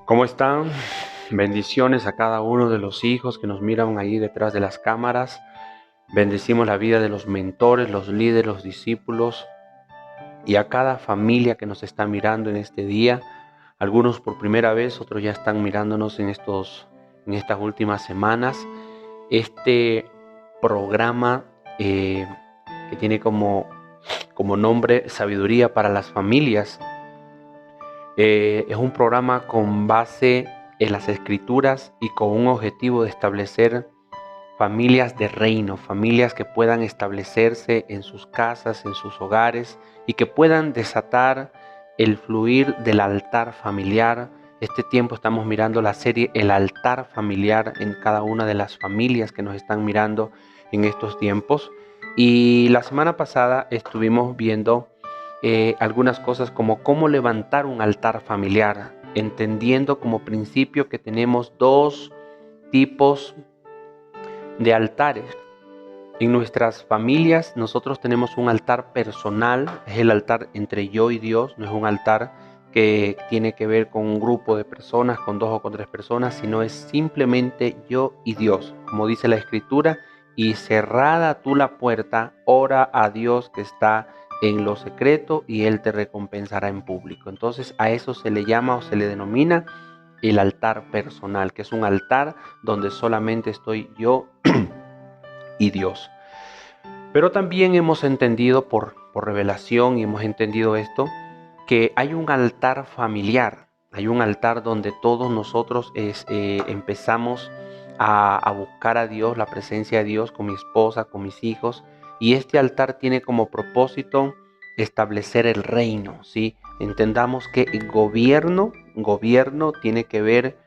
¿Cómo están? Bendiciones a cada uno de los hijos que nos miran ahí detrás de las cámaras. Bendecimos la vida de los mentores, los líderes, los discípulos y a cada familia que nos está mirando en este día. Algunos por primera vez, otros ya están mirándonos en estas últimas semanas. Este programa que tiene como nombre Sabiduría para las Familias. Es un programa con base en las escrituras y con un objetivo de establecer familias de reino, familias que puedan establecerse en sus casas, en sus hogares y que puedan desatar el fluir del altar familiar. Este tiempo estamos mirando la serie El altar familiar en cada una de las familias que nos están mirando en estos tiempos. Y la semana pasada estuvimos viendo algunas cosas como cómo levantar un altar familiar, entendiendo como principio que tenemos dos tipos de altares. En nuestras familias nosotros tenemos un altar personal, es el altar entre yo y Dios, no es un altar que tiene que ver con un grupo de personas, con dos o con tres personas, sino es simplemente yo y Dios, como dice la Escritura, y cerrada tú la puerta, ora a Dios que está en lo secreto y Él te recompensará en público. Entonces a eso se le llama o se le denomina el altar personal, que es un altar donde solamente estoy yo y Dios. Pero también hemos entendido por revelación y hemos entendido esto, que hay un altar familiar, hay un altar donde todos nosotros empezamos a buscar a Dios, la presencia de Dios con mi esposa, con mis hijos, y este altar tiene como propósito establecer el reino, ¿sí? Entendamos que el gobierno tiene que ver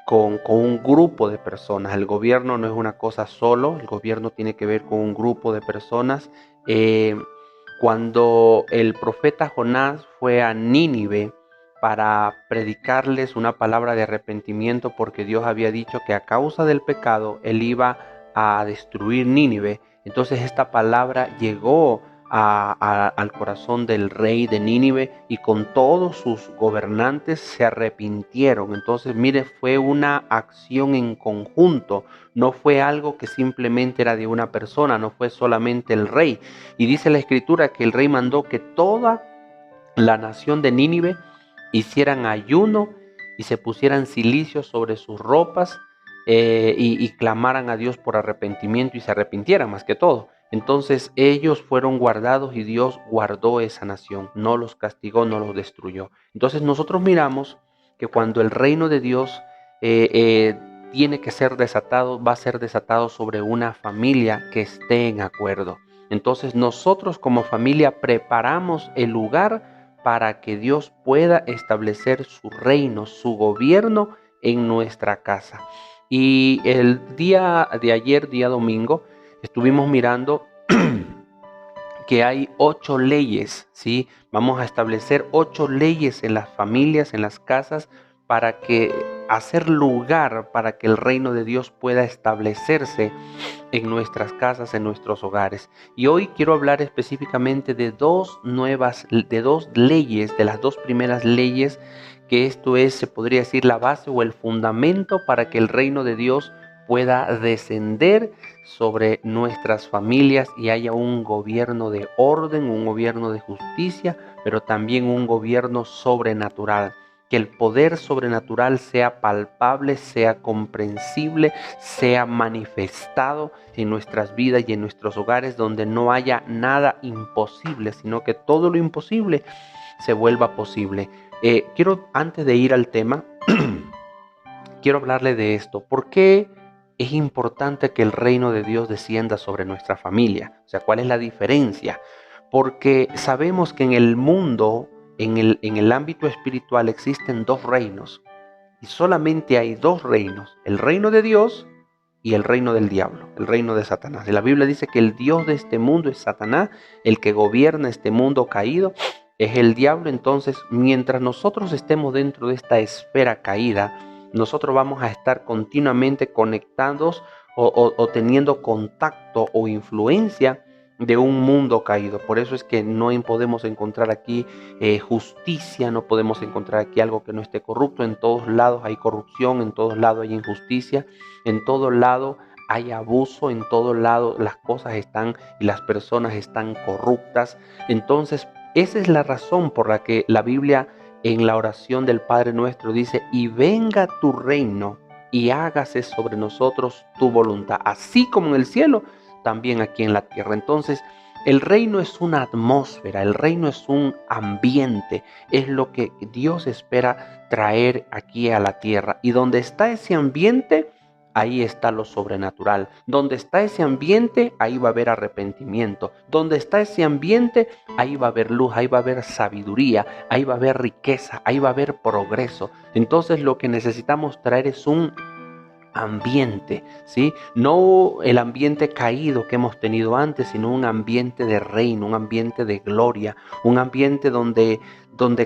con un grupo de personas. El gobierno no es una cosa solo, el gobierno tiene que ver con un grupo de personas. Eh, Cuando el profeta Jonás fue a Nínive para predicarles una palabra de arrepentimiento, porque Dios había dicho que a causa del pecado él iba a destruir Nínive, entonces esta palabra llegó al corazón del rey de Nínive y con todos sus gobernantes se arrepintieron. Entonces, mire, fue una acción en conjunto, no fue algo que simplemente era de una persona, no fue solamente el rey. Y dice la escritura que el rey mandó que toda la nación de Nínive hicieran ayuno y se pusieran cilicio sobre sus ropas y clamaran a Dios por arrepentimiento y se arrepintieran más que todo. Entonces ellos fueron guardados y Dios guardó esa nación, no los castigó, no los destruyó. Entonces nosotros miramos que cuando el reino de Dios tiene que ser desatado, va a ser desatado sobre una familia que esté en acuerdo. Entonces nosotros como familia preparamos el lugar para que Dios pueda establecer su reino, su gobierno en nuestra casa. Y el día de ayer, día domingo, estuvimos mirando que hay 8 leyes, ¿sí? Vamos a establecer 8 leyes en las familias, en las casas, para que hacer lugar para que el reino de Dios pueda establecerse en nuestras casas, en nuestros hogares. Y hoy quiero hablar específicamente de dos leyes, de las dos primeras leyes, que esto es, se podría decir, la base o el fundamento para que el reino de Dios pueda descender sobre nuestras familias y haya un gobierno de orden, un gobierno de justicia, pero también un gobierno sobrenatural. Que el poder sobrenatural sea palpable, sea comprensible, sea manifestado en nuestras vidas y en nuestros hogares, donde no haya nada imposible, sino que todo lo imposible se vuelva posible. Quiero, antes de ir al tema, quiero hablarle de esto. ¿Por qué es importante que el reino de Dios descienda sobre nuestra familia? O sea, ¿cuál es la diferencia? Porque sabemos que en el mundo, en el ámbito espiritual, existen dos reinos. Y solamente hay dos reinos, el reino de Dios y el reino del diablo, el reino de Satanás. Y la Biblia dice que el Dios de este mundo es Satanás, el que gobierna este mundo caído es el diablo. Entonces, mientras nosotros estemos dentro de esta esfera caída, nosotros vamos a estar continuamente conectados o teniendo contacto o influencia de un mundo caído. Por eso es que no podemos encontrar aquí justicia, no podemos encontrar aquí algo que no esté corrupto. En todos lados hay corrupción, en todos lados hay injusticia, en todo lado hay abuso, en todo lado las cosas están y las personas están corruptas. Entonces, esa es la razón por la que la Biblia en la oración del Padre Nuestro dice: y venga tu reino y hágase sobre nosotros tu voluntad, así como en el cielo, también aquí en la tierra. Entonces, el reino es una atmósfera, el reino es un ambiente, es lo que Dios espera traer aquí a la tierra. Y donde está ese ambiente, ahí está lo sobrenatural. Donde está ese ambiente, ahí va a haber arrepentimiento. Donde está ese ambiente, ahí va a haber luz, ahí va a haber sabiduría, ahí va a haber riqueza, ahí va a haber progreso. Entonces lo que necesitamos traer es un ambiente, ¿sí? No el ambiente caído que hemos tenido antes, sino un ambiente de reino, un ambiente de gloria, un ambiente donde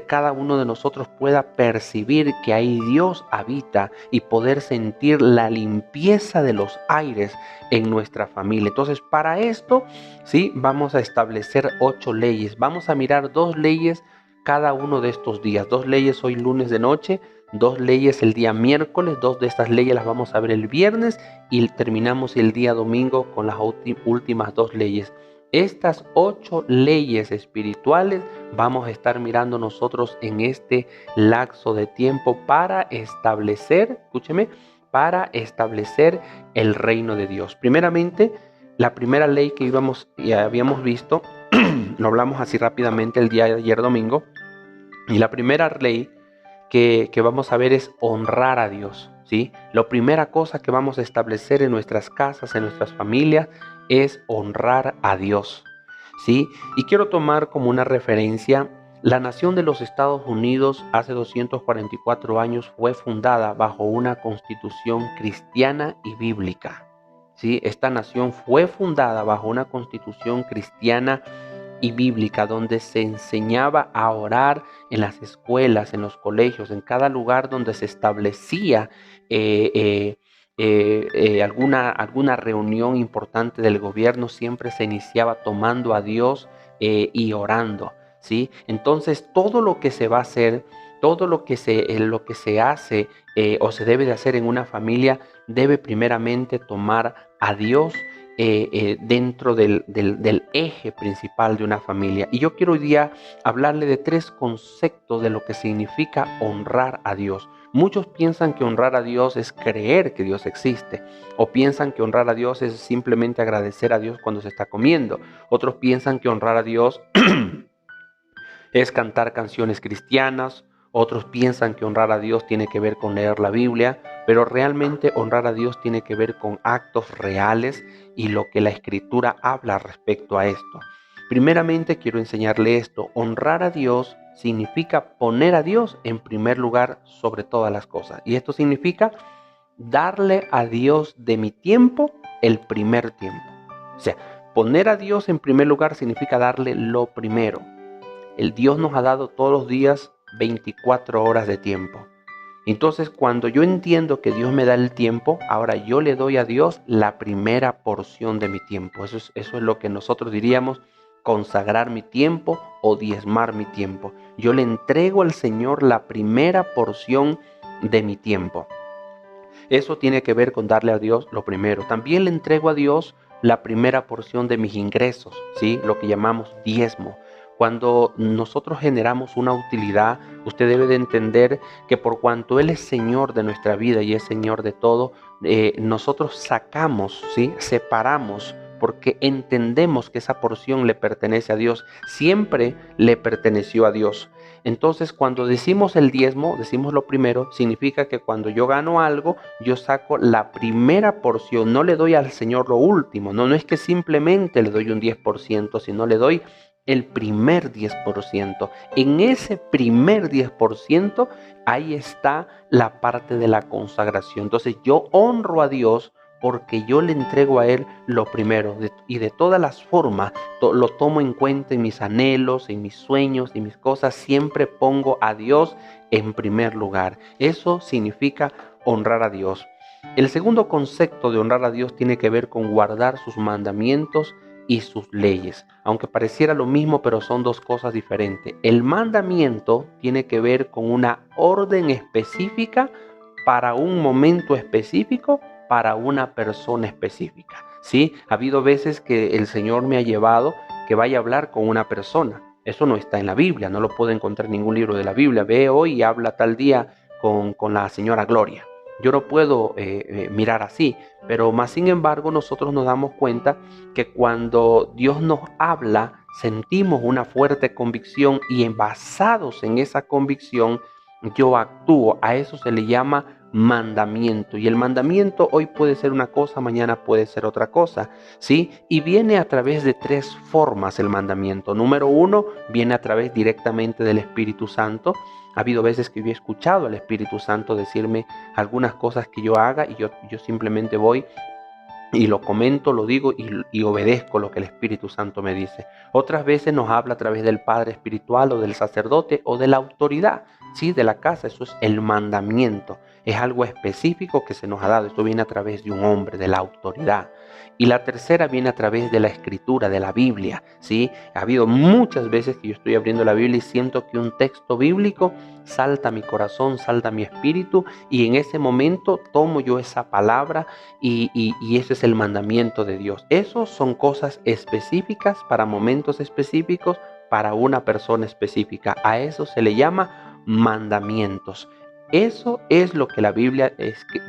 cada uno de nosotros pueda percibir que ahí Dios habita y poder sentir la limpieza de los aires en nuestra familia. Entonces, para esto, ¿sí? Vamos a establecer 8 leyes. Vamos a mirar 2 leyes cada uno de estos días. 2 leyes hoy lunes de noche, 2 leyes el día miércoles, 2 de estas leyes las vamos a ver el viernes y terminamos el día domingo con las últimas 2 leyes. Estas 8 leyes espirituales vamos a estar mirando nosotros en este lapso de tiempo para establecer, escúcheme, para establecer el reino de Dios. Primeramente, la primera ley que habíamos visto, lo hablamos así rápidamente el día de ayer domingo, y la primera ley que vamos a ver es honrar a Dios, ¿sí? La primera cosa que vamos a establecer en nuestras casas, en nuestras familias, es honrar a Dios, ¿sí? Y quiero tomar como una referencia, la nación de los Estados Unidos hace 244 años fue fundada bajo una constitución cristiana y bíblica, ¿sí? Esta nación fue fundada bajo una constitución cristiana y bíblica, donde se enseñaba a orar en las escuelas, en los colegios, en cada lugar donde se establecía alguna reunión importante del gobierno, siempre se iniciaba tomando a Dios y orando, ¿sí? Entonces, todo lo que se va a hacer, todo lo que se hace o se debe de hacer en una familia, debe primeramente tomar a Dios dentro del eje principal de una familia. Y yo quiero hoy día hablarle de 3 conceptos de lo que significa honrar a Dios. Muchos piensan que honrar a Dios es creer que Dios existe, o piensan que honrar a Dios es simplemente agradecer a Dios cuando se está comiendo. Otros piensan que honrar a Dios es cantar canciones cristianas. Otros piensan que honrar a Dios tiene que ver con leer la Biblia, pero realmente honrar a Dios tiene que ver con actos reales y lo que la Escritura habla respecto a esto. Primeramente quiero enseñarle esto: honrar a Dios significa poner a Dios en primer lugar sobre todas las cosas. Y esto significa darle a Dios de mi tiempo el primer tiempo. O sea, poner a Dios en primer lugar significa darle lo primero. El Dios nos ha dado todos los días 24 horas de tiempo. Entonces, cuando yo entiendo que Dios me da el tiempo, ahora yo le doy a Dios la primera porción de mi tiempo. Eso es lo que nosotros diríamos consagrar mi tiempo o diezmar mi tiempo. Yo le entrego al Señor la primera porción de mi tiempo. Eso tiene que ver con darle a Dios lo primero. También le entrego a Dios la primera porción de mis ingresos, ¿sí? Lo que llamamos diezmo. Cuando nosotros generamos una utilidad, usted debe de entender que por cuanto Él es Señor de nuestra vida y es Señor de todo, nosotros sacamos, ¿sí? Separamos, porque entendemos que esa porción le pertenece a Dios, siempre le perteneció a Dios. Entonces, cuando decimos el diezmo, decimos lo primero, significa que cuando yo gano algo, yo saco la primera porción, no le doy al Señor lo último, no es que simplemente le doy un 10%, sino le doy el primer 10%. En ese primer 10%, ahí está la parte de la consagración. Entonces, yo honro a Dios porque yo le entrego a Él lo primero, y de todas las formas lo tomo en cuenta en mis anhelos, en mis sueños y mis cosas. Siempre pongo a Dios en primer lugar. Eso significa honrar a Dios. El segundo concepto de honrar a Dios tiene que ver con guardar sus mandamientos y sus leyes. Aunque pareciera lo mismo, pero son dos cosas diferentes. El mandamiento tiene que ver con una orden específica para un momento específico, para una persona específica. ¿Sí? Ha habido veces que el Señor me ha llevado que vaya a hablar con una persona. Eso no está en la Biblia, no lo puedo encontrar en ningún libro de la Biblia. Ve hoy y habla tal día con la señora Gloria. Yo no puedo mirar así, pero más sin embargo nosotros nos damos cuenta que cuando Dios nos habla, sentimos una fuerte convicción y basados en esa convicción, yo actúo. A eso se le llama mandamiento. Y el mandamiento hoy puede ser una cosa, mañana puede ser otra cosa, ¿sí? Y viene a través de tres formas el mandamiento. Número uno, viene a través directamente del Espíritu Santo. Ha habido veces que yo he escuchado al Espíritu Santo decirme algunas cosas que yo haga y yo simplemente voy y lo comento, lo digo y obedezco lo que el Espíritu Santo me dice. Otras veces nos habla a través del Padre espiritual o del sacerdote o de la autoridad, ¿sí? De la casa. Eso es el mandamiento. Es algo específico que se nos ha dado. Esto viene a través de un hombre, de la autoridad. Y la tercera viene a través de la escritura, de la Biblia, ¿sí? Ha habido muchas veces que yo estoy abriendo la Biblia y siento que un texto bíblico salta a mi corazón, salta a mi espíritu, y en ese momento tomo yo esa palabra y ese es el mandamiento de Dios. Esos son cosas específicas para momentos específicos, para una persona específica. A eso se le llama mandamientos. Eso es lo que la Biblia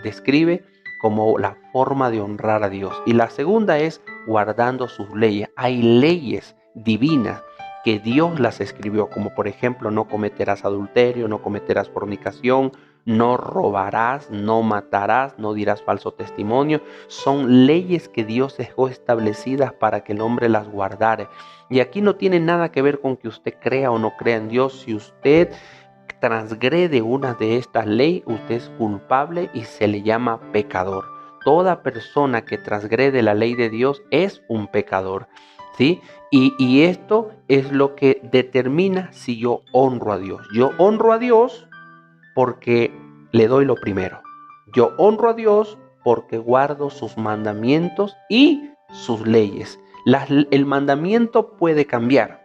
describe como la forma de honrar a Dios. Y la segunda es guardando sus leyes. Hay leyes divinas que Dios las escribió, como por ejemplo no cometerás adulterio, no cometerás fornicación, no robarás, no matarás, no dirás falso testimonio. Son leyes que Dios dejó establecidas para que el hombre las guardare. Y aquí no tiene nada que ver con que usted crea o no crea en Dios. Si usted transgrede una de estas leyes, usted es culpable y se le llama pecador. Toda persona que transgrede la ley de Dios es un pecador, ¿sí? Y esto es lo que determina si yo honro a Dios. Yo honro a Dios porque le doy lo primero. Yo honro a Dios porque guardo sus mandamientos y sus leyes. El mandamiento puede cambiar.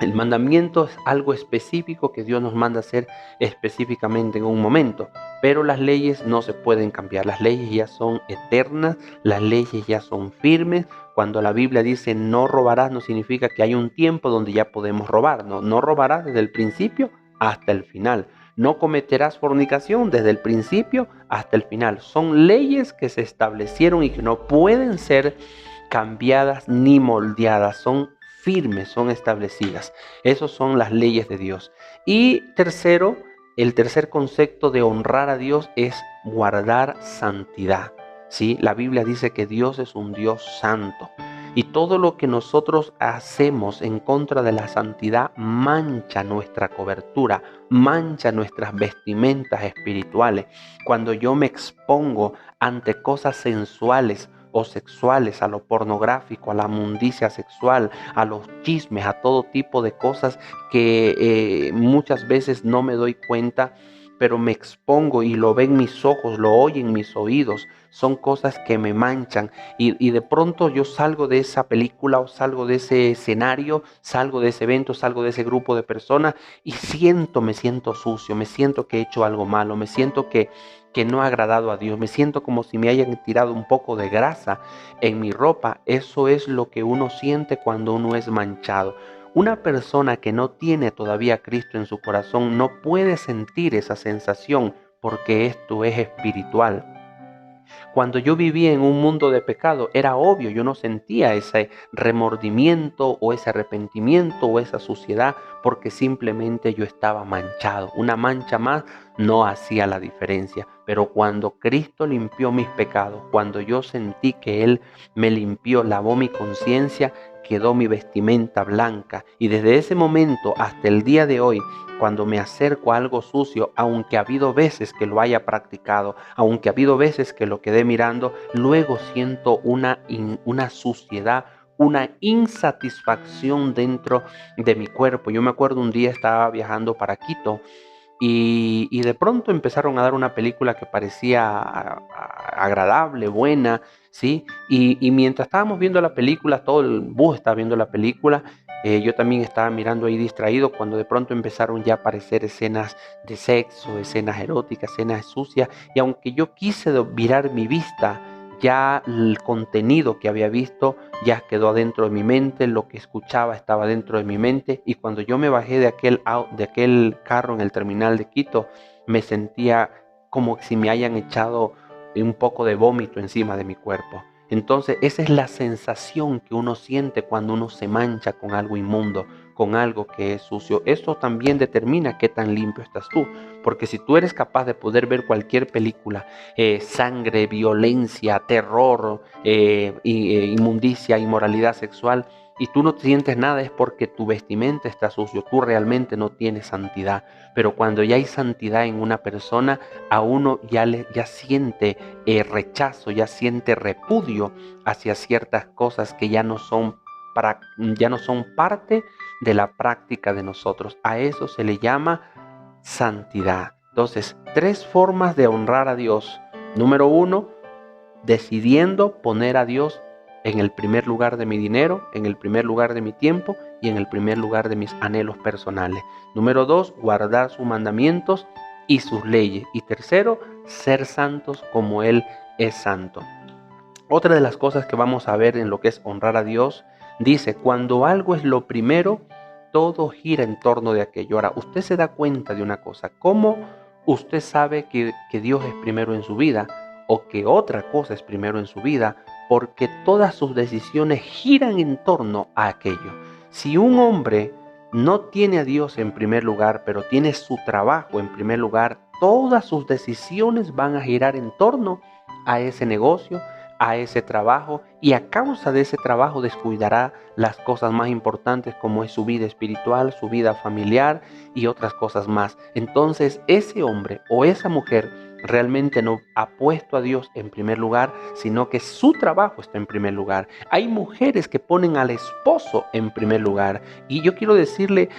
El mandamiento es algo específico que Dios nos manda hacer específicamente en un momento, pero las leyes no se pueden cambiar. Las leyes ya son eternas, las leyes ya son firmes. Cuando la Biblia dice no robarás, no significa que hay un tiempo donde ya podemos robar. No, no robarás desde el principio hasta el final. No cometerás fornicación desde el principio hasta el final. Son leyes que se establecieron y que no pueden ser cambiadas ni moldeadas. Son firmes, son establecidas. Esas son las leyes de Dios. Y tercero, el tercer concepto de honrar a Dios es guardar santidad. ¿Sí? La Biblia dice que Dios es un Dios santo. Y todo lo que nosotros hacemos en contra de la santidad mancha nuestra cobertura, mancha nuestras vestimentas espirituales. Cuando yo me expongo ante cosas sensuales o sexuales, a lo pornográfico, a la mundicia sexual, a los chismes, a todo tipo de cosas que muchas veces no me doy cuenta, pero me expongo y lo ven mis ojos, lo oyen mis oídos. Son cosas que me manchan y de pronto yo salgo de esa película o salgo de ese escenario, salgo de ese evento, salgo de ese grupo de personas y me siento sucio, me siento que he hecho algo malo, me siento que no ha agradado a Dios, me siento como si me hayan tirado un poco de grasa en mi ropa. Eso es lo que uno siente cuando uno es manchado. Una persona que no tiene todavía a Cristo en su corazón no puede sentir esa sensación porque esto es espiritual. Cuando yo vivía en un mundo de pecado, era obvio, yo no sentía ese remordimiento o ese arrepentimiento o esa suciedad porque simplemente yo estaba manchado. Una mancha más no hacía la diferencia. Pero cuando Cristo limpió mis pecados, cuando yo sentí que Él me limpió, lavó mi conciencia, quedó mi vestimenta blanca. Y desde ese momento hasta el día de hoy, cuando me acerco a algo sucio, aunque ha habido veces que lo haya practicado, aunque ha habido veces que lo quedé mirando, luego siento una suciedad, una insatisfacción dentro de mi cuerpo. Yo me acuerdo un día estaba viajando para Quito y de pronto empezaron a dar una película que parecía agradable, buena, ¿sí? Y mientras estábamos viendo la película, todo el bus estaba viendo la película, yo también estaba mirando ahí distraído cuando de pronto empezaron ya a aparecer escenas de sexo, escenas eróticas, escenas sucias, y aunque yo quise virar mi vista, ya el contenido que había visto ya quedó adentro de mi mente, lo que escuchaba estaba dentro de mi mente, y cuando yo me bajé de aquel carro en el terminal de Quito, me sentía como si me hayan echado un poco de vómito encima de mi cuerpo. Entonces esa es la sensación que uno siente cuando uno se mancha con algo inmundo, con algo que es sucio. Eso también determina qué tan limpio estás tú, porque si tú eres capaz de poder ver cualquier película, sangre, violencia, terror, inmundicia, inmoralidad sexual, y tú no sientes nada, es porque tu vestimenta está sucio, tú realmente no tienes santidad. Pero cuando ya hay santidad en una persona, a uno ya siente rechazo, ya siente repudio hacia ciertas cosas que ya no son parte de la práctica de nosotros. A eso se le llama santidad. Entonces, 3 formas de honrar a Dios. Número 1, decidiendo poner a Dios en el primer lugar de mi dinero, en el primer lugar de mi tiempo y en el primer lugar de mis anhelos personales. Número 2, guardar sus mandamientos y sus leyes. Y tercero, ser santos como Él es santo. Otra de las cosas que vamos a ver en lo que es honrar a Dios, dice, cuando algo es lo primero, todo gira en torno de aquello. Ahora, usted se da cuenta de una cosa, ¿cómo usted sabe que Dios es primero en su vida o que otra cosa es primero en su vida? Porque todas sus decisiones giran en torno a aquello. Si un hombre no tiene a Dios en primer lugar, pero tiene su trabajo en primer lugar, todas sus decisiones van a girar en torno a ese negocio, a ese trabajo, y a causa de ese trabajo descuidará las cosas más importantes como es su vida espiritual, su vida familiar y otras cosas más. Entonces ese hombre o esa mujer realmente no ha puesto a Dios en primer lugar, sino que su trabajo está en primer lugar. Hay mujeres que ponen al esposo en primer lugar, y yo quiero decirle,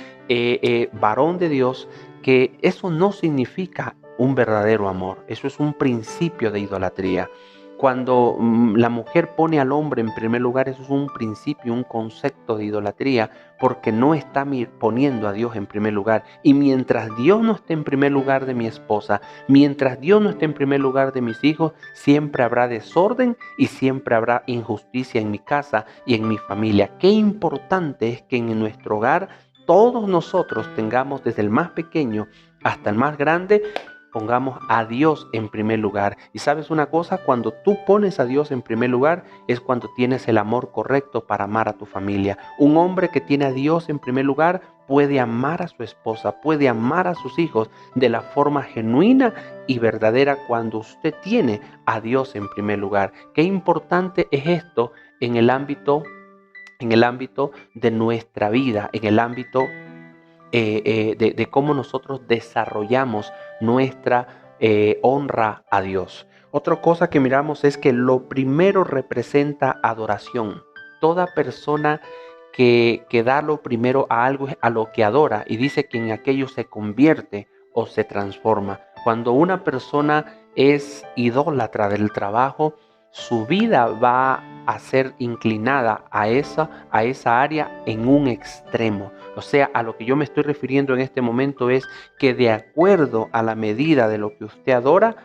varón de Dios, que eso no significa un verdadero amor. Eso es un principio de idolatría. Cuando la mujer pone al hombre en primer lugar, eso es un principio, un concepto de idolatría, porque no está poniendo a Dios en primer lugar. Y mientras Dios no esté en primer lugar de mi esposa, mientras Dios no esté en primer lugar de mis hijos, siempre habrá desorden y siempre habrá injusticia en mi casa y en mi familia. Qué importante es que en nuestro hogar todos nosotros tengamos, desde el más pequeño hasta el más grande, pongamos a Dios en primer lugar. Y sabes una cosa, cuando tú pones a Dios en primer lugar es cuando tienes el amor correcto para amar a tu familia. Un hombre que tiene a Dios en primer lugar puede amar a su esposa, puede amar a sus hijos de la forma genuina y verdadera cuando usted tiene a Dios en primer lugar. Qué importante es esto en el ámbito de nuestra vida, en el ámbito de cómo nosotros desarrollamos nuestra honra a Dios. Otra cosa que miramos es que lo primero representa adoración. Toda persona que da lo primero a algo es a lo que adora, y dice que en aquello se convierte o se transforma. Cuando una persona es idólatra del trabajo, su vida va a ser inclinada a esa área en un extremo. O sea, a lo que yo me estoy refiriendo en este momento es que de acuerdo a la medida de lo que usted adora,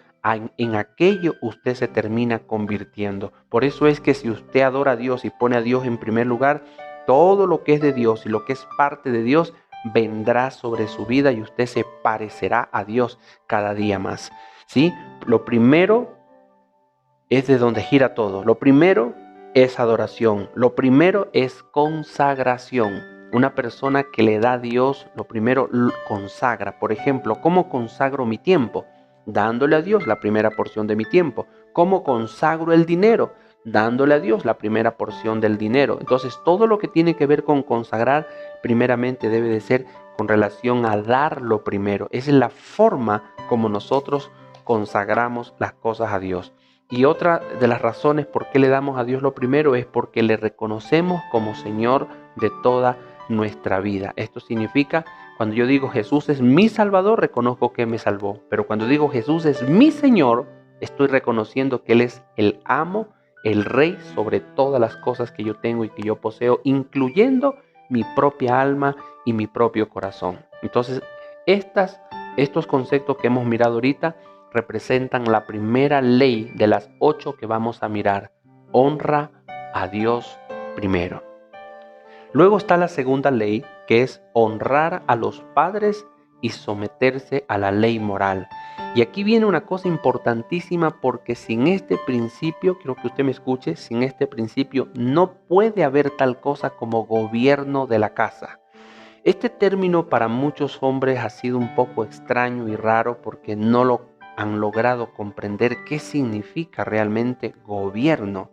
en aquello usted se termina convirtiendo. Por eso es que si usted adora a Dios y pone a Dios en primer lugar, todo lo que es de Dios y lo que es parte de Dios vendrá sobre su vida y usted se parecerá a Dios cada día más. ¿Sí? Lo primero es de donde gira todo. Lo primero es adoración. Lo primero es consagración. Una persona que le da a Dios, lo primero consagra. Por ejemplo, ¿cómo consagro mi tiempo? Dándole a Dios la primera porción de mi tiempo. ¿Cómo consagro el dinero? Dándole a Dios la primera porción del dinero. Entonces, todo lo que tiene que ver con consagrar, primeramente debe de ser con relación a dar lo primero. Esa es la forma como nosotros consagramos las cosas a Dios. Y otra de las razones por qué le damos a Dios lo primero es porque le reconocemos como Señor de toda nuestra vida. Esto significa, Cuando yo digo Jesús es mi Salvador, reconozco que me salvó. Pero cuando digo Jesús es mi Señor, estoy reconociendo que Él es el amo, el Rey sobre todas las cosas que yo tengo y que yo poseo, incluyendo mi propia alma y mi propio corazón. Entonces, estos conceptos que hemos mirado ahorita representan la primera ley de las 8 que vamos a mirar. Honra a Dios primero. Luego está la segunda ley, que es honrar a los padres y someterse a la ley moral. Y aquí viene una cosa importantísima, porque sin este principio, quiero que usted me escuche, sin este principio no puede haber tal cosa como gobierno de la casa. Este término para muchos hombres ha sido un poco extraño y raro porque no lo han logrado comprender qué significa realmente gobierno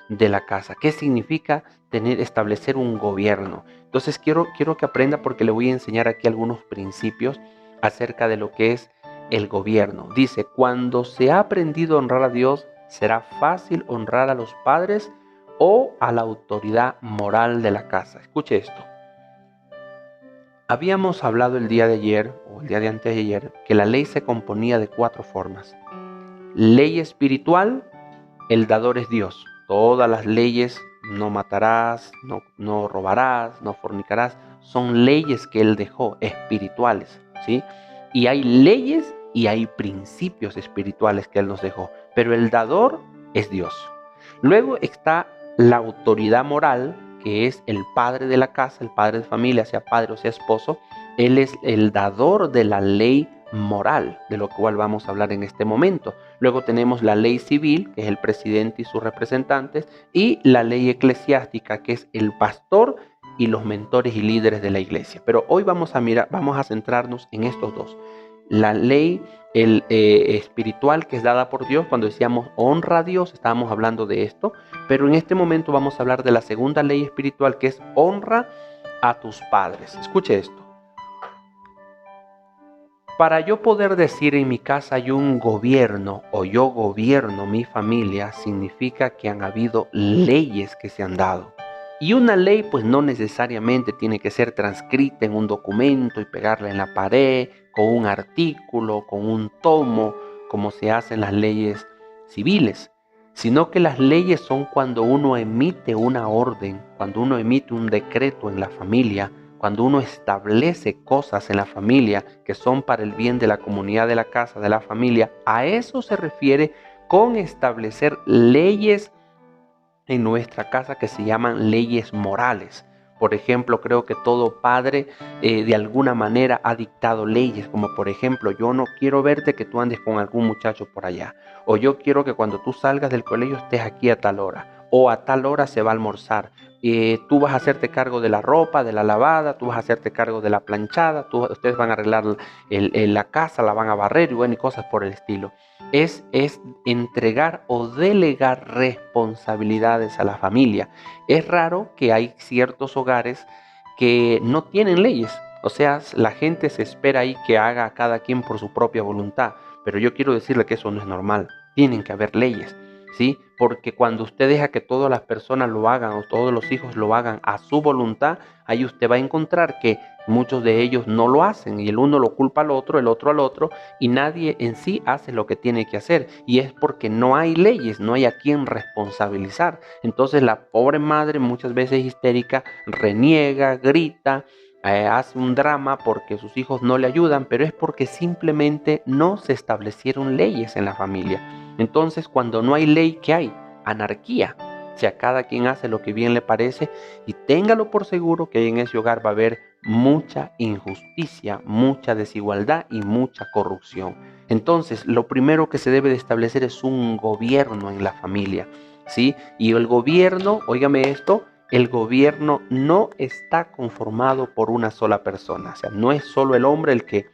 de la casa, qué significa establecer un gobierno. Entonces quiero que aprenda, porque le voy a enseñar aquí algunos principios acerca de lo que es el gobierno. Dice: cuando se ha aprendido a honrar a Dios, será fácil honrar a los padres o a la autoridad moral de la casa. Escuche esto. Habíamos hablado el día de ayer, o el día de antes de ayer, que la ley se componía de 4 formas. Ley espiritual: el dador es Dios. Todas las leyes, no matarás, no robarás, no fornicarás, son leyes que Él dejó, espirituales, ¿sí? Y hay leyes y hay principios espirituales que Él nos dejó, pero el dador es Dios. Luego está la autoridad moral, que es el padre de la casa, el padre de familia, sea padre o sea esposo. Él es el dador de la ley moral, de lo cual vamos a hablar en este momento. Luego tenemos la ley civil, que es el presidente y sus representantes, y la ley eclesiástica, que es el pastor y los mentores y líderes de la iglesia. Pero hoy vamos a centrarnos en estos dos. La ley espiritual, que es dada por Dios. Cuando decíamos honra a Dios, estábamos hablando de esto, pero en este momento vamos a hablar de la segunda ley espiritual, que es honra a tus padres. Escuche esto. Para yo poder decir en mi casa hay un gobierno, o yo gobierno mi familia, significa que han habido leyes que se han dado. Y una ley pues no necesariamente tiene que ser transcrita en un documento y pegarla en la pared, con un artículo, con un tomo, como se hacen las leyes civiles, sino que las leyes son cuando uno emite una orden, cuando uno emite un decreto en la familia, cuando uno establece cosas en la familia que son para el bien de la comunidad, de la casa, de la familia. A eso se refiere con establecer leyes en nuestra casa, que se llaman leyes morales. Por ejemplo, creo que todo padre de alguna manera ha dictado leyes, como por ejemplo: yo no quiero verte que tú andes con algún muchacho por allá, o yo quiero que cuando tú salgas del colegio estés aquí a tal hora, o a tal hora se va a almorzar. Tú vas a hacerte cargo de la ropa, de la lavada, tú vas a hacerte cargo de la planchada, ustedes van a arreglar la casa, la van a barrer y bueno, y cosas por el estilo. Es entregar o delegar responsabilidades a la familia. Es raro que hay ciertos hogares que no tienen leyes. O sea, la gente se espera ahí que haga cada quien por su propia voluntad. Pero yo quiero decirle que eso no es normal. Tienen que haber leyes, ¿sí? Porque cuando usted deja que todas las personas lo hagan, o todos los hijos lo hagan a su voluntad, ahí usted va a encontrar que muchos de ellos no lo hacen, y el uno lo culpa al otro, el otro al otro, y nadie en sí hace lo que tiene que hacer. Y es porque no hay leyes, no hay a quien responsabilizar. Entonces la pobre madre, muchas veces histérica, reniega, grita, hace un drama porque sus hijos no le ayudan, pero es porque simplemente no se establecieron leyes en la familia. Entonces, cuando no hay ley, ¿qué hay? Anarquía. O sea, cada quien hace lo que bien le parece, y téngalo por seguro que en ese hogar va a haber mucha injusticia, mucha desigualdad y mucha corrupción. Entonces, lo primero que se debe de establecer es un gobierno en la familia, ¿sí? Y el gobierno, óigame esto, el gobierno no está conformado por una sola persona. O sea, no es solo el hombre el que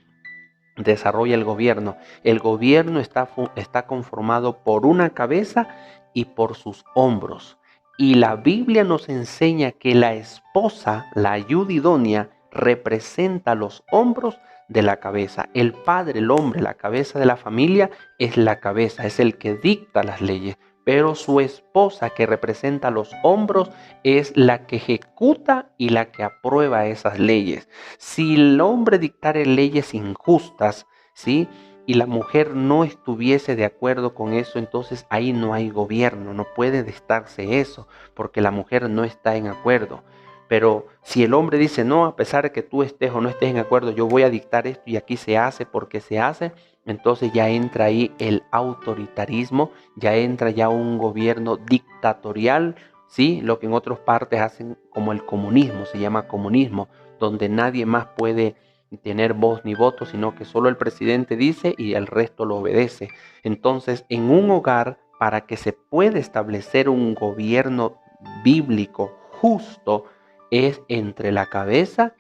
desarrolla el gobierno. El gobierno está conformado por una cabeza y por sus hombros. Y la Biblia nos enseña que la esposa, la ayuda idónea, representa los hombros de la cabeza. El padre, el hombre, la cabeza de la familia, es la cabeza, es el que dicta las leyes. pero su esposa, que representa los hombros, es la que ejecuta y la que aprueba esas leyes. Si el hombre dictare leyes injustas, ¿sí?, y la mujer no estuviese de acuerdo con eso, entonces ahí no hay gobierno, no puede estarse eso, porque la mujer no está en acuerdo. Pero si el hombre dice, no, a pesar de que tú estés o no estés en acuerdo, yo voy a dictar esto y aquí se hace porque se hace, entonces ya entra ahí el autoritarismo, ya entra ya un gobierno dictatorial, ¿sí? Lo que en otras partes hacen como el comunismo, se llama comunismo, donde nadie más puede tener voz ni voto, sino que solo el presidente dice y el resto lo obedece. Entonces, en un hogar, para que se pueda establecer un gobierno bíblico justo, es entre la cabeza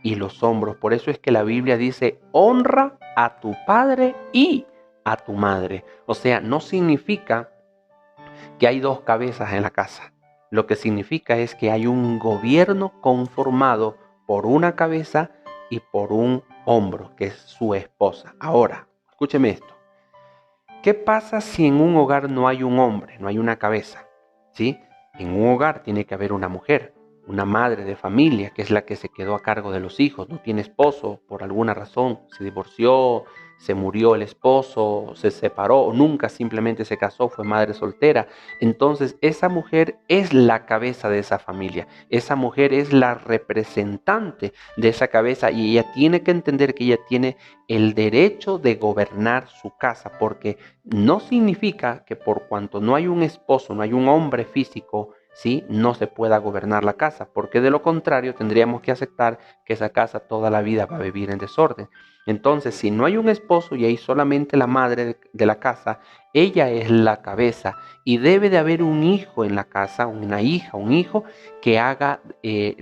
y los hombros. Por eso es que la Biblia dice, honra a tu padre y a tu madre. O sea, no significa que hay dos cabezas en la casa. Lo que significa es que hay un gobierno conformado por una cabeza y por un hombro, que es su esposa. Ahora, escúcheme esto. ¿Qué pasa si en un hogar no hay un hombre, no hay una cabeza? ¿Sí? En un hogar tiene que haber una mujer, una madre de familia, que es la que se quedó a cargo de los hijos, no tiene esposo por alguna razón, se divorció, se murió el esposo, se separó o nunca simplemente se casó, fue madre soltera. Entonces esa mujer es la cabeza de esa familia, esa mujer es la representante de esa cabeza y ella tiene que entender que ella tiene el derecho de gobernar su casa, porque no significa que por cuanto no hay un esposo, no hay un hombre físico, ¿sí?, no se pueda gobernar la casa, porque de lo contrario tendríamos que aceptar que esa casa toda la vida va a vivir en desorden. Entonces, si no hay un esposo y hay solamente la madre de la casa, ella es la cabeza y debe de haber un hijo en la casa, una hija, un hijo que haga que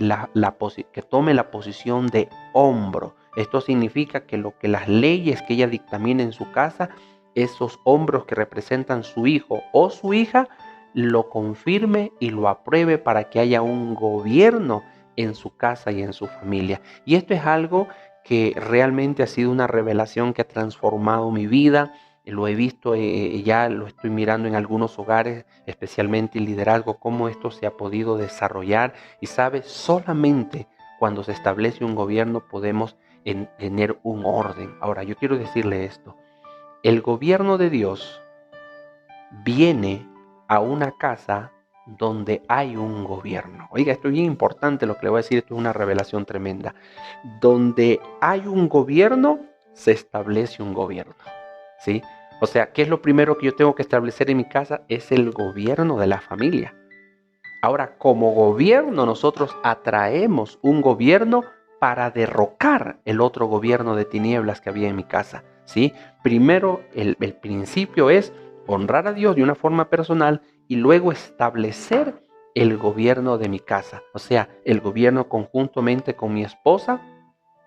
tome la posición de hombro. Esto significa que lo que las leyes que ella dictamine en su casa, esos hombros que representan su hijo o su hija, lo confirme y lo apruebe para que haya un gobierno en su casa y en su familia. Y esto es algo que realmente ha sido una revelación que ha transformado mi vida. Lo he visto, ya lo estoy mirando en algunos hogares, especialmente el liderazgo, cómo esto se ha podido desarrollar. Y sabes, solamente cuando se establece un gobierno podemos tener un orden. Ahora, yo quiero decirle esto. El gobierno de Dios viene a una casa donde hay un gobierno. Oiga, esto es bien importante lo que le voy a decir, esto es una revelación tremenda. Donde hay un gobierno, se establece un gobierno, ¿sí? O sea, ¿qué es lo primero que yo tengo que establecer en mi casa? Es el gobierno de la familia. Ahora, como gobierno, nosotros atraemos un gobierno para derrocar el otro gobierno de tinieblas que había en mi casa, ¿sí? Primero, el principio es honrar a Dios de una forma personal y luego establecer el gobierno de mi casa. O sea, el gobierno conjuntamente con mi esposa,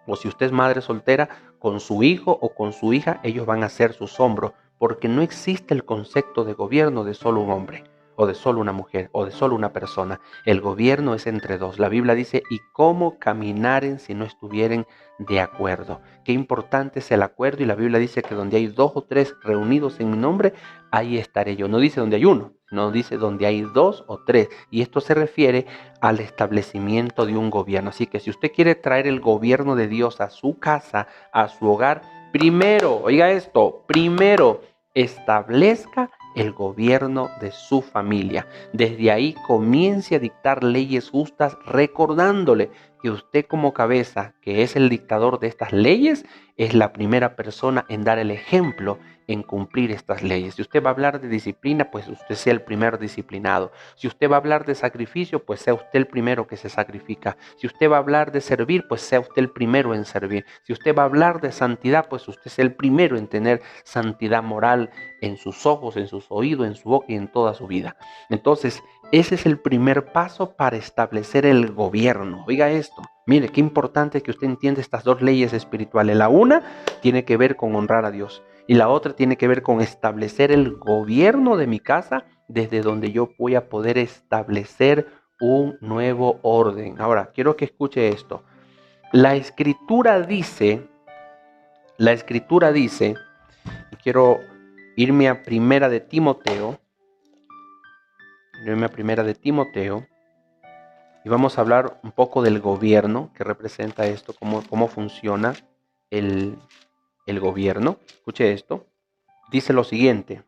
o si usted es madre soltera, con su hijo o con su hija, ellos van a ser sus hombros, porque no existe el concepto de gobierno de solo un hombre, o de solo una mujer, o de solo una persona. El gobierno es entre dos. La Biblia dice, ¿y cómo caminaren si no estuvieren de acuerdo? Qué importante es el acuerdo, y la Biblia dice que donde hay 2 o 3 reunidos en mi nombre, ahí estaré yo. No dice donde hay uno, no dice donde hay 2 o 3. Y esto se refiere al establecimiento de un gobierno. Así que si usted quiere traer el gobierno de Dios a su casa, a su hogar, primero, oiga esto, primero establezca el gobierno de su familia. Desde ahí comience a dictar leyes justas, recordándole que usted como cabeza, que es el dictador de estas leyes, es la primera persona en dar el ejemplo en cumplir estas leyes. Si usted va a hablar de disciplina, pues usted sea el primer disciplinado. Si usted va a hablar de sacrificio, pues sea usted el primero que se sacrifica. Si usted va a hablar de servir, pues sea usted el primero en servir. Si usted va a hablar de santidad, pues usted sea el primero en tener santidad moral en sus ojos, en sus oídos, en su boca y en toda su vida. Entonces, ese es el primer paso para establecer el gobierno. Oiga esto. Mire, qué importante que usted entienda estas dos leyes espirituales. La una tiene que ver con honrar a Dios y la otra tiene que ver con establecer el gobierno de mi casa desde donde yo voy a poder establecer un nuevo orden. Ahora, quiero que escuche esto. La escritura dice, y quiero irme a Primera de Timoteo, Léeme a Primera de Timoteo. Y vamos a hablar un poco del gobierno que representa esto, cómo funciona el gobierno. Escuche esto. Dice lo siguiente.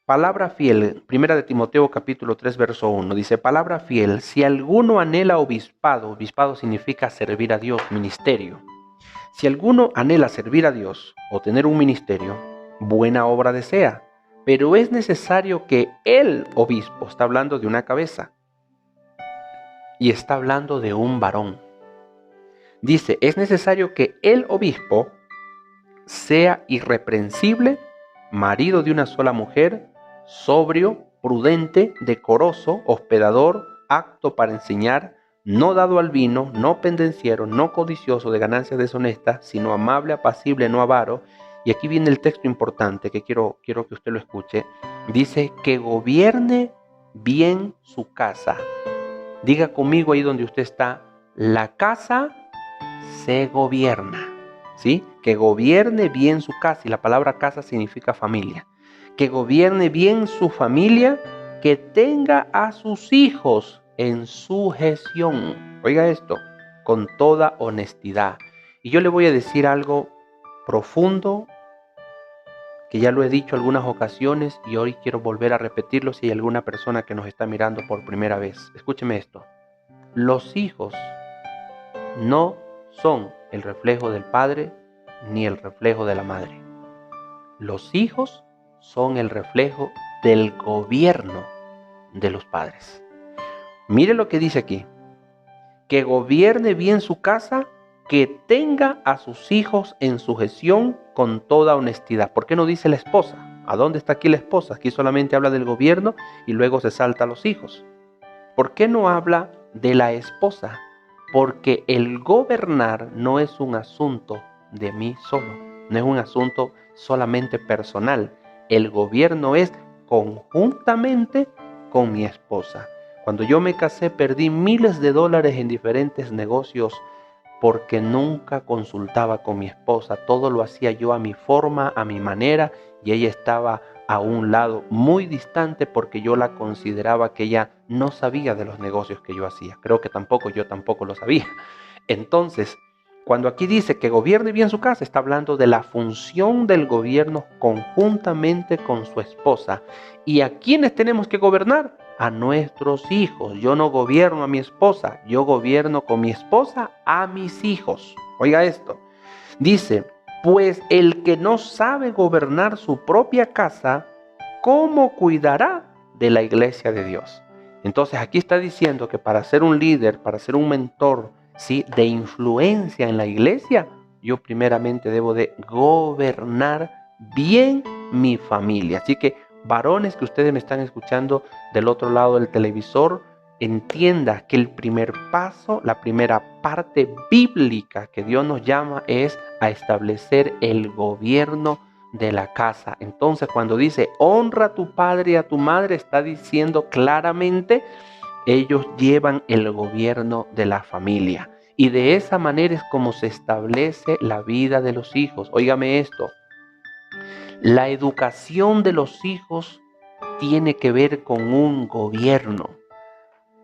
Palabra fiel, Primera de Timoteo capítulo 3 verso 1, dice, palabra fiel, si alguno anhela obispado significa servir a Dios, ministerio. Si alguno anhela servir a Dios o tener un ministerio, buena obra desea, pero es necesario que el obispo, está hablando de una cabeza, y está hablando de un varón. Dice, es necesario que el obispo sea irreprensible, marido de una sola mujer, sobrio, prudente, decoroso, hospedador, apto para enseñar, no dado al vino, no pendenciero, no codicioso de ganancias deshonestas, sino amable, apacible, no avaro. Y aquí viene el texto importante que quiero que usted lo escuche. Dice que gobierne bien su casa. Diga conmigo ahí donde usted está, la casa se gobierna. ¿Sí? Que gobierne bien su casa, y la palabra casa significa familia. Que gobierne bien su familia, que tenga a sus hijos en sujeción. Oiga esto, con toda honestidad. Y yo le voy a decir algo profundo, que ya lo he dicho algunas ocasiones y hoy quiero volver a repetirlo si hay alguna persona que nos está mirando por primera vez. Escúcheme esto. Los hijos no son el reflejo del padre ni el reflejo de la madre. Los hijos son el reflejo del gobierno de los padres. Mire lo que dice aquí. Que gobierne bien su casa, que tenga a sus hijos en sujeción con toda honestidad. ¿Por qué no dice la esposa? ¿A dónde está aquí la esposa? Aquí solamente habla del gobierno y luego se salta a los hijos. ¿Por qué no habla de la esposa? Porque el gobernar no es un asunto de mí solo, no es un asunto solamente personal. El gobierno es conjuntamente con mi esposa. Cuando yo me casé perdí miles de dólares en diferentes negocios porque nunca consultaba con mi esposa. Todo lo hacía yo a mi forma, a mi manera, y ella estaba a un lado muy distante porque yo la consideraba que ella no sabía de los negocios que yo hacía. Creo que yo tampoco lo sabía. Entonces, cuando aquí dice que gobierne bien su casa, está hablando de la función del gobierno conjuntamente con su esposa. ¿Y a quiénes tenemos que gobernar? A nuestros hijos. Yo no gobierno a mi esposa, yo gobierno con mi esposa a mis hijos. Oiga esto. Dice, pues el que no sabe gobernar su propia casa, ¿cómo cuidará de la iglesia de Dios? Entonces aquí está diciendo que para ser un líder, para ser un mentor, ¿sí?, de influencia en la iglesia, yo primeramente debo de gobernar bien mi familia. Así que varones que ustedes me están escuchando del otro lado del televisor, entienda que el primer paso, la primera parte bíblica que Dios nos llama es a establecer el gobierno de la casa. Entonces, cuando dice honra a tu padre y a tu madre, está diciendo claramente ellos llevan el gobierno de la familia. Y de esa manera es como se establece la vida de los hijos. Óigame esto. La educación de los hijos tiene que ver con un gobierno.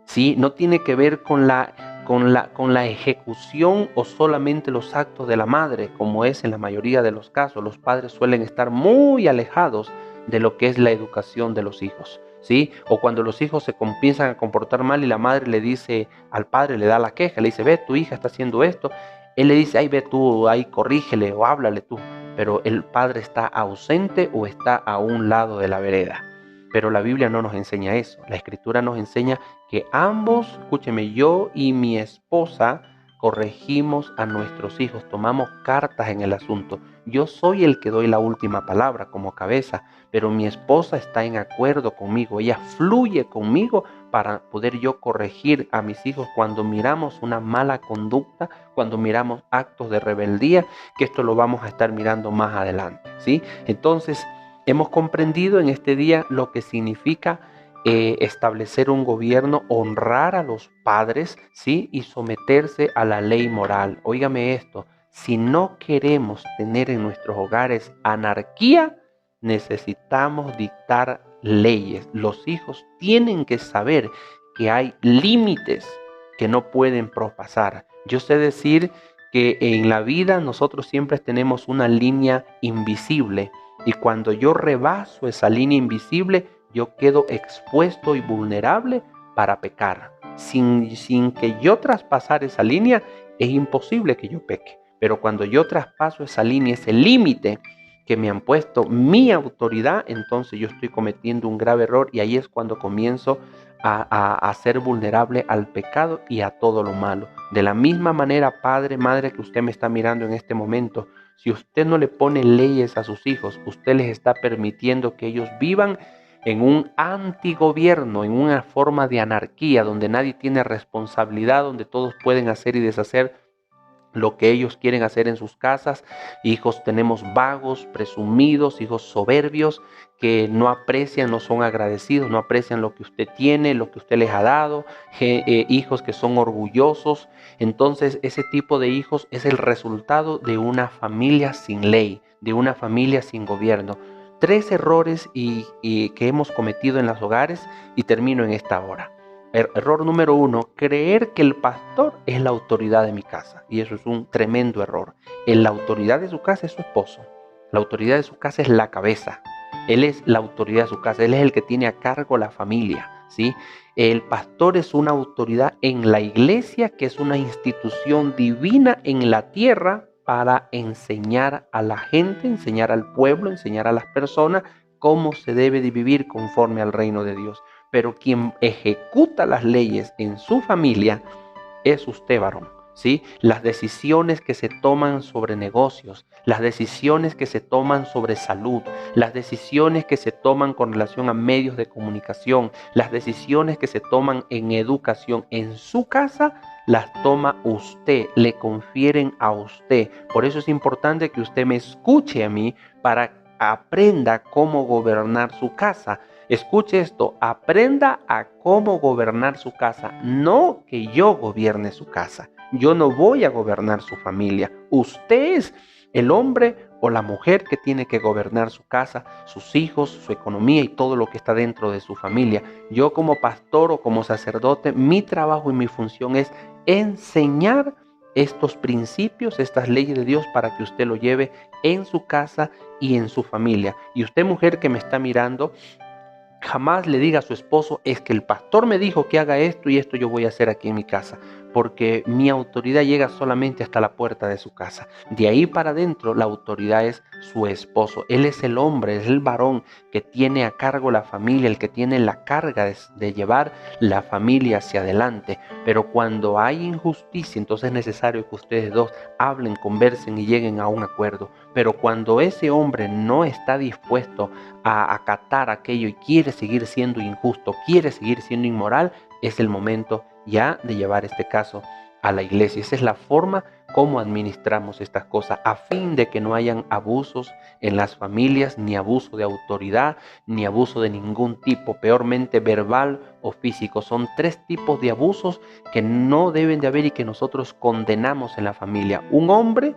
¿Sí? No tiene que ver con la ejecución o solamente los actos de la madre, como es en la mayoría de los casos. Los padres suelen estar muy alejados de lo que es la educación de los hijos, ¿sí? O cuando los hijos se comienzan a comportar mal y la madre le dice al padre, le da la queja, le dice, ve, tu hija está haciendo esto. Él le dice, ay, ve tú, ahí corrígele o háblale tú. Pero el padre está ausente o está a un lado de la vereda. Pero la Biblia no nos enseña eso. La Escritura nos enseña que ambos, escúcheme, yo y mi esposa corregimos a nuestros hijos, tomamos cartas en el asunto. Yo soy el que doy la última palabra como cabeza, pero mi esposa está en acuerdo conmigo, ella fluye conmigo para poder yo corregir a mis hijos cuando miramos una mala conducta, cuando miramos actos de rebeldía, que esto lo vamos a estar mirando más adelante, ¿sí? Entonces, hemos comprendido en este día lo que significa establecer un gobierno, honrar a los padres, ¿sí?, y someterse a la ley moral. Óigame esto, si no queremos tener en nuestros hogares anarquía, necesitamos dictar leyes. Los hijos tienen que saber que hay límites que no pueden propasar. Yo sé decir que en la vida nosotros siempre tenemos una línea invisible y cuando yo rebaso esa línea invisible, yo quedo expuesto y vulnerable para pecar. Sin que yo traspasar esa línea, es imposible que yo peque. Pero cuando yo traspaso esa línea, ese límite que me han puesto mi autoridad, entonces yo estoy cometiendo un grave error y ahí es cuando comienzo a ser vulnerable al pecado y a todo lo malo. De la misma manera, padre, madre, que usted me está mirando en este momento, si usted no le pone leyes a sus hijos, usted les está permitiendo que ellos vivan en un antigobierno, en una forma de anarquía, donde nadie tiene responsabilidad, donde todos pueden hacer y deshacer lo que ellos quieren hacer en sus casas. Hijos tenemos vagos, presumidos, hijos soberbios que no aprecian, no son agradecidos, no aprecian lo que usted tiene, lo que usted les ha dado, hijos que son orgullosos. Entonces ese tipo de hijos es el resultado de una familia sin ley, de una familia sin gobierno. 3 errores que hemos cometido en los hogares y termino en esta hora. Error número 1, creer que el pastor es la autoridad de mi casa. Y eso es un tremendo error. La autoridad de su casa es su esposo. La autoridad de su casa es la cabeza. Él es la autoridad de su casa. Él es el que tiene a cargo la familia, ¿sí? El pastor es una autoridad en la iglesia, que es una institución divina en la tierra para enseñar a la gente, enseñar al pueblo, enseñar a las personas cómo se debe de vivir conforme al reino de Dios. Pero quien ejecuta las leyes en su familia es usted, varón, ¿sí? Las decisiones que se toman sobre negocios, las decisiones que se toman sobre salud, las decisiones que se toman con relación a medios de comunicación, las decisiones que se toman en educación en su casa, las toma usted, le confieren a usted. Por eso es importante que usted me escuche a mí para aprenda cómo gobernar su casa. Escuche esto, aprenda a cómo gobernar su casa, no que yo gobierne su casa. Yo no voy a gobernar su familia. Usted es el hombre o la mujer que tiene que gobernar su casa, sus hijos, su economía y todo lo que está dentro de su familia. Yo como pastor o como sacerdote, mi trabajo y mi función es enseñar estos principios, estas leyes de Dios para que usted lo lleve en su casa y en su familia. Y usted, mujer que me está mirando, jamás le diga a su esposo, es que el pastor me dijo que haga esto y esto yo voy a hacer aquí en mi casa, porque mi autoridad llega solamente hasta la puerta de su casa. De ahí para adentro la autoridad es su esposo. Él es el hombre, es el varón que tiene a cargo la familia, el que tiene la carga de llevar la familia hacia adelante. Pero cuando hay injusticia, entonces es necesario que ustedes dos hablen, conversen y lleguen a un acuerdo. Pero cuando ese hombre no está dispuesto a acatar aquello y quiere seguir siendo injusto, quiere seguir siendo inmoral, es el momento ya de llevar este caso a la iglesia. Esa es la forma como administramos estas cosas, a fin de que no hayan abusos en las familias, ni abuso de autoridad, ni abuso de ningún tipo, peormente verbal o físico. Son 3 tipos de abusos que no deben de haber y que nosotros condenamos en la familia. Un hombre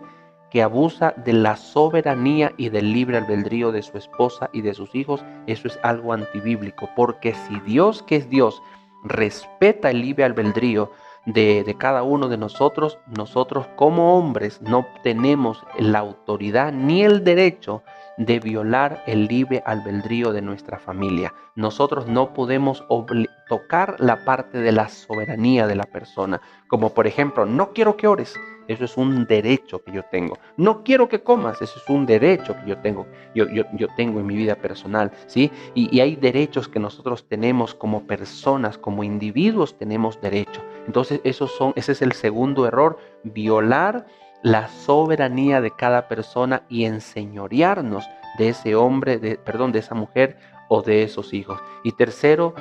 que abusa de la soberanía y del libre albedrío de su esposa y de sus hijos, eso es algo antibíblico, porque si Dios, que es Dios, respeta el libre albedrío de cada uno de nosotros, nosotros como hombres no tenemos la autoridad ni el derecho de violar el libre albedrío de nuestra familia. Nosotros no podemos tocar la parte de la soberanía de la persona, como por ejemplo, no quiero que ores. Eso es un derecho que yo tengo. No quiero que comas, eso es un derecho que yo tengo. Yo tengo en mi vida personal, ¿sí? Y hay derechos que nosotros tenemos como personas, como individuos tenemos derecho. Entonces ese es el segundo error, violar la soberanía de cada persona y enseñorearnos de ese hombre, de esa mujer o de esos hijos. Y tercero,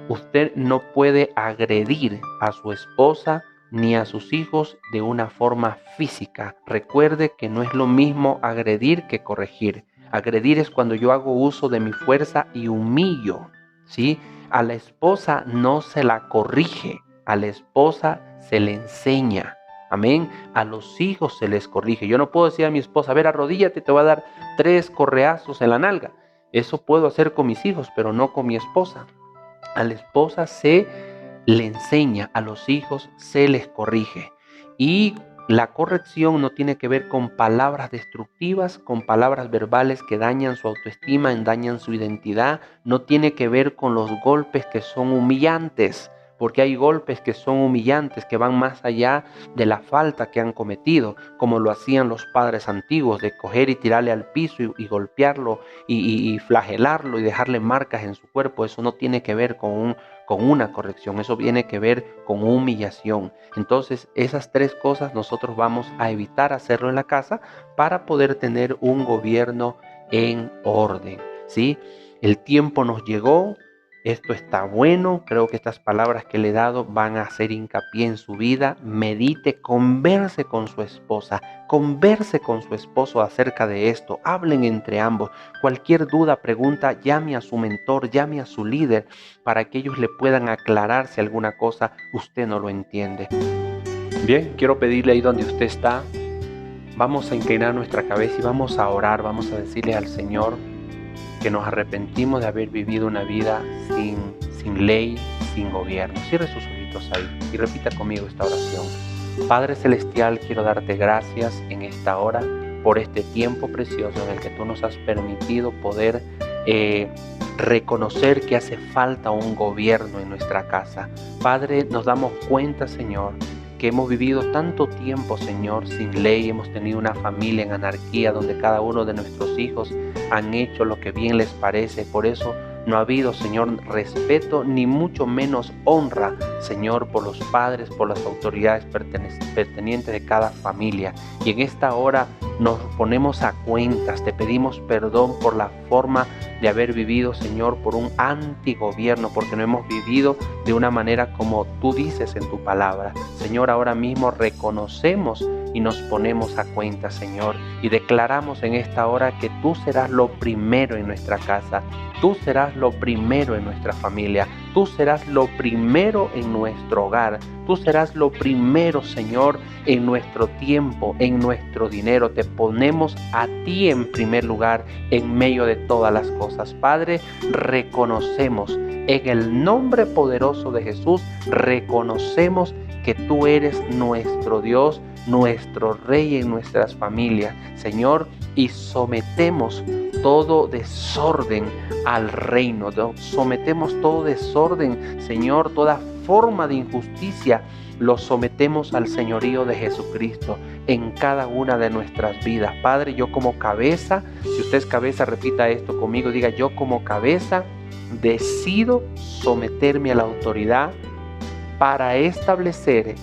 usted no puede agredir a su esposa ni a sus hijos de una forma física. Recuerde que no es lo mismo agredir que corregir. Agredir es cuando yo hago uso de mi fuerza y humillo, ¿sí? A la esposa no se la corrige, a la esposa se le enseña. Amén. A los hijos se les corrige. Yo no puedo decir a mi esposa, a ver, arrodíllate, te voy a dar 3 correazos en la nalga. Eso puedo hacer con mis hijos, pero no con mi esposa. A la esposa se le enseña, a los hijos se les corrige. Y la corrección no tiene que ver con palabras destructivas, con palabras verbales que dañan su autoestima, dañan su identidad. No tiene que ver con los golpes que son humillantes, porque hay golpes que son humillantes, que van más allá de la falta que han cometido, como lo hacían los padres antiguos, de coger y tirarle al piso y golpearlo y flagelarlo y dejarle marcas en su cuerpo. Eso no tiene que ver con una corrección, eso tiene que ver con humillación. Entonces, esas tres cosas nosotros vamos a evitar hacerlo en la casa para poder tener un gobierno en orden, ¿sí? El tiempo nos llegó. Esto está bueno, creo que estas palabras que le he dado van a hacer hincapié en su vida. Medite, converse con su esposa, converse con su esposo acerca de esto, hablen entre ambos. Cualquier duda, pregunta, llame a su mentor, llame a su líder para que ellos le puedan aclarar si alguna cosa usted no lo entiende. Bien, quiero pedirle ahí donde usted está, vamos a inclinar nuestra cabeza y vamos a orar, vamos a decirle al Señor que nos arrepentimos de haber vivido una vida sin ley, sin gobierno. Cierre sus ojitos ahí y repita conmigo esta oración. Padre Celestial, quiero darte gracias en esta hora por este tiempo precioso en el que tú nos has permitido poder reconocer que hace falta un gobierno en nuestra casa. Padre, nos damos cuenta, Señor, que hemos vivido tanto tiempo, Señor, sin ley. Hemos tenido una familia en anarquía donde cada uno de nuestros hijos han hecho lo que bien les parece. Por eso no ha habido, Señor, respeto ni mucho menos honra, Señor, por los padres, por las autoridades pertenecientes de cada familia. Y en esta hora nos ponemos a cuentas, te pedimos perdón por la forma de haber vivido, Señor, por un antigobierno, porque no hemos vivido de una manera como tú dices en tu palabra. Señor, ahora mismo reconocemos y nos ponemos a cuenta, Señor, y declaramos en esta hora que tú serás lo primero en nuestra casa, tú serás lo primero en nuestra familia, tú serás lo primero en nuestro hogar, tú serás lo primero, Señor, en nuestro tiempo, en nuestro dinero. Te ponemos a ti en primer lugar en medio de todas las cosas. Padre, reconocemos en el nombre poderoso de Jesús, reconocemos que tú eres nuestro Dios, nuestro Rey en nuestras familias, Señor, y sometemos todo desorden al reino, sometemos todo desorden, Señor, toda forma de injusticia, lo sometemos al señorío de Jesucristo en cada una de nuestras vidas. Padre, yo como cabeza, si usted es cabeza, repita esto conmigo, diga: yo como cabeza decido someterme a la autoridad para establecer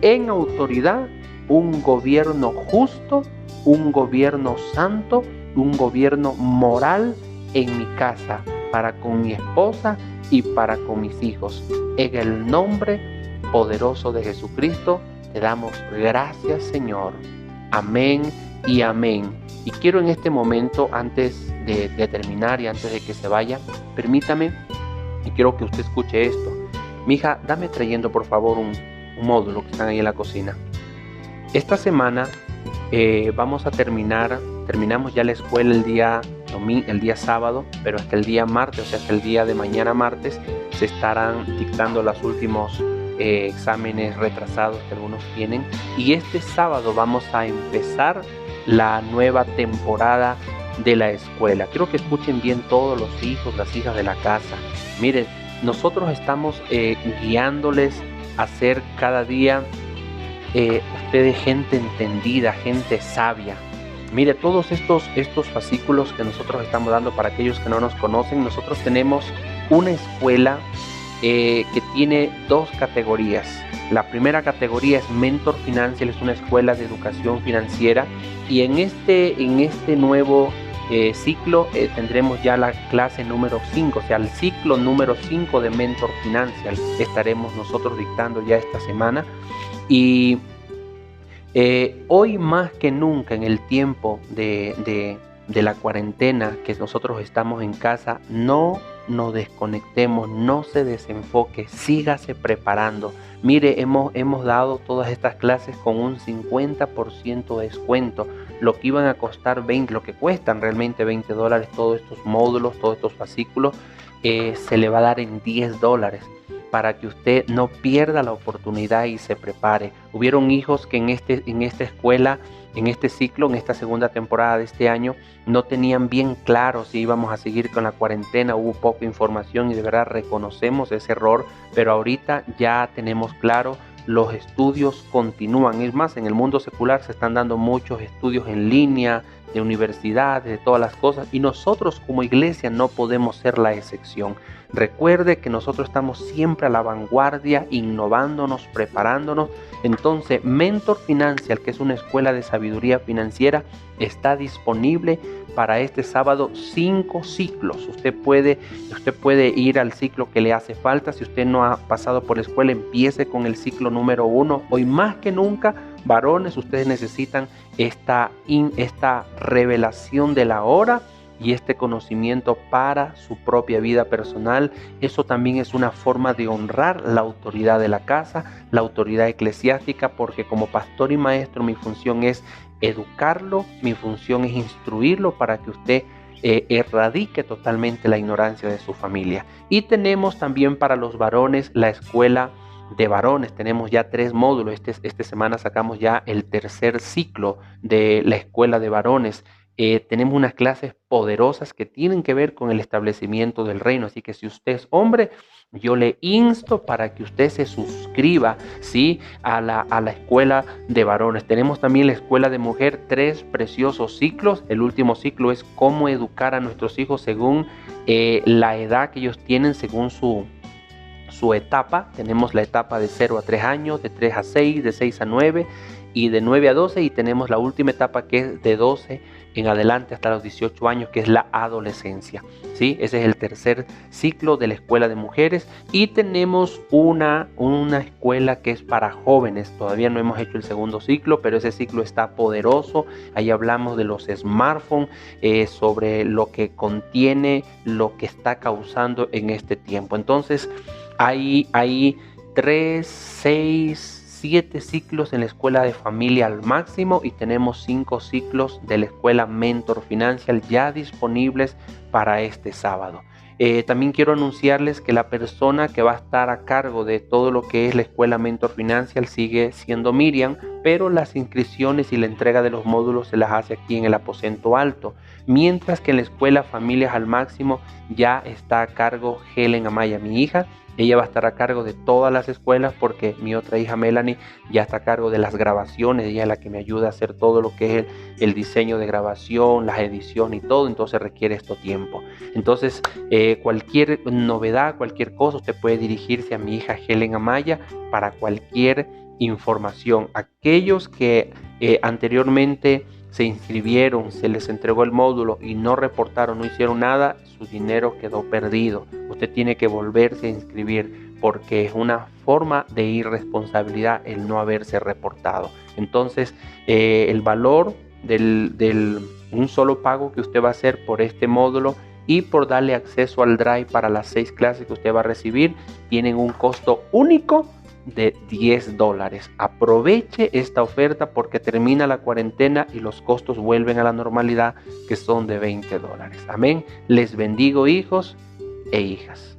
en autoridad un gobierno justo, un gobierno santo, un gobierno moral en mi casa, para con mi esposa y para con mis hijos. En el nombre poderoso de Jesucristo te damos gracias, Señor. Amén y amén. Y quiero en este momento, antes de terminar y antes de que se vaya, permítame, y quiero que usted escuche esto. Mija, dame trayendo por favor un módulo que están ahí en la cocina. Esta semana terminamos ya la escuela el día sábado, pero hasta el día martes, o sea, hasta el día de mañana martes, se estarán dictando los últimos exámenes retrasados que algunos tienen. Y este sábado vamos a empezar la nueva temporada de la escuela. Quiero que escuchen bien todos los hijos, las hijas de la casa. Miren, nosotros estamos guiándoles a ser cada día ustedes gente entendida, gente sabia. Mire, todos estos fascículos que nosotros estamos dando para aquellos que no nos conocen, nosotros tenemos una escuela que tiene dos categorías. La primera categoría es Mentor Financial, es una escuela de educación financiera, y en este nuevo ciclo tendremos ya la clase número 5, o sea, el ciclo número 5 de Mentor Financial estaremos nosotros dictando ya esta semana. Y hoy más que nunca, en el tiempo de la cuarentena que nosotros estamos en casa, no nos desconectemos, no se desenfoque, sígase preparando. Mire, hemos dado todas estas clases con un 50% de descuento. lo que iban a costar lo que cuestan realmente $20 todos estos módulos, todos estos fascículos, se le va a dar en $10 para que usted no pierda la oportunidad y se prepare. Hubieron hijos que en esta escuela, en este ciclo, en esta segunda temporada de este año, no tenían bien claro si íbamos a seguir con la cuarentena, hubo poca información y de verdad reconocemos ese error, pero ahorita ya tenemos claro. Los estudios continúan, es más, en el mundo secular se están dando muchos estudios en línea, de universidades, de todas las cosas, y nosotros como iglesia no podemos ser la excepción. Recuerde que nosotros estamos siempre a la vanguardia, innovándonos, preparándonos. Entonces, Mentor Financial, que es una escuela de sabiduría financiera, está disponible para este sábado 5 ciclos. Usted puede ir al ciclo que le hace falta. Si usted no ha pasado por la escuela, empiece con el ciclo número 1. Hoy más que nunca, varones, ustedes necesitan esta revelación de la hora y este conocimiento para su propia vida personal. Eso también es una forma de honrar la autoridad de la casa, la autoridad eclesiástica, porque como pastor y maestro mi función es educarlo, mi función es instruirlo para que usted erradique totalmente la ignorancia de su familia. Y tenemos también para los varones la escuela de varones. Tenemos ya 3 módulos. Esta semana sacamos ya el tercer ciclo de la escuela de varones. Tenemos unas clases poderosas que tienen que ver con el establecimiento del reino. Así que si usted es hombre, yo le insto para que usted se suscriba, ¿sí?, a la escuela de varones. Tenemos también la escuela de mujer, 3 preciosos ciclos. El último ciclo es cómo educar a nuestros hijos según la edad que ellos tienen, según su etapa. Tenemos la etapa de 0 a 3 años, de 3 a 6, de 6 a 9 y de 9 a 12, y tenemos la última etapa que es de 12 en adelante hasta los 18 años, que es la adolescencia, ¿sí? Ese es el tercer ciclo de la escuela de mujeres. Y tenemos una escuela que es para jóvenes. Todavía no hemos hecho el segundo ciclo, pero ese ciclo está poderoso. Ahí hablamos de los smartphones, sobre lo que contiene, lo que está causando en este tiempo. Entonces, hay 3, 6, 7 ciclos en la escuela de familia al máximo, y tenemos 5 ciclos de la escuela Mentor Financial ya disponibles para este sábado. También quiero anunciarles que la persona que va a estar a cargo de todo lo que es la escuela Mentor Financial sigue siendo Miriam, pero las inscripciones y la entrega de los módulos se las hace aquí en el aposento alto, mientras que en la escuela Familias al Máximo ya está a cargo Helen Amaya, mi hija. Ella va a estar a cargo de todas las escuelas porque mi otra hija Melanie ya está a cargo de las grabaciones. Ella es la que me ayuda a hacer todo lo que es el diseño de grabación, las ediciones y todo. Entonces requiere esto tiempo. Entonces cualquier novedad, cualquier cosa, usted puede dirigirse a mi hija Helen Amaya para cualquier información. Aquellos que anteriormente se inscribieron, se les entregó el módulo y no reportaron, no hicieron nada, su dinero quedó perdido. Usted tiene que volverse a inscribir porque es una forma de irresponsabilidad el no haberse reportado. Entonces, el valor del un solo pago que usted va a hacer por este módulo y por darle acceso al Drive para las 6 clases que usted va a recibir, tienen un costo único de $10. Aproveche esta oferta porque termina la cuarentena y los costos vuelven a la normalidad, que son de $20. Amén. Les bendigo, hijos e hijas.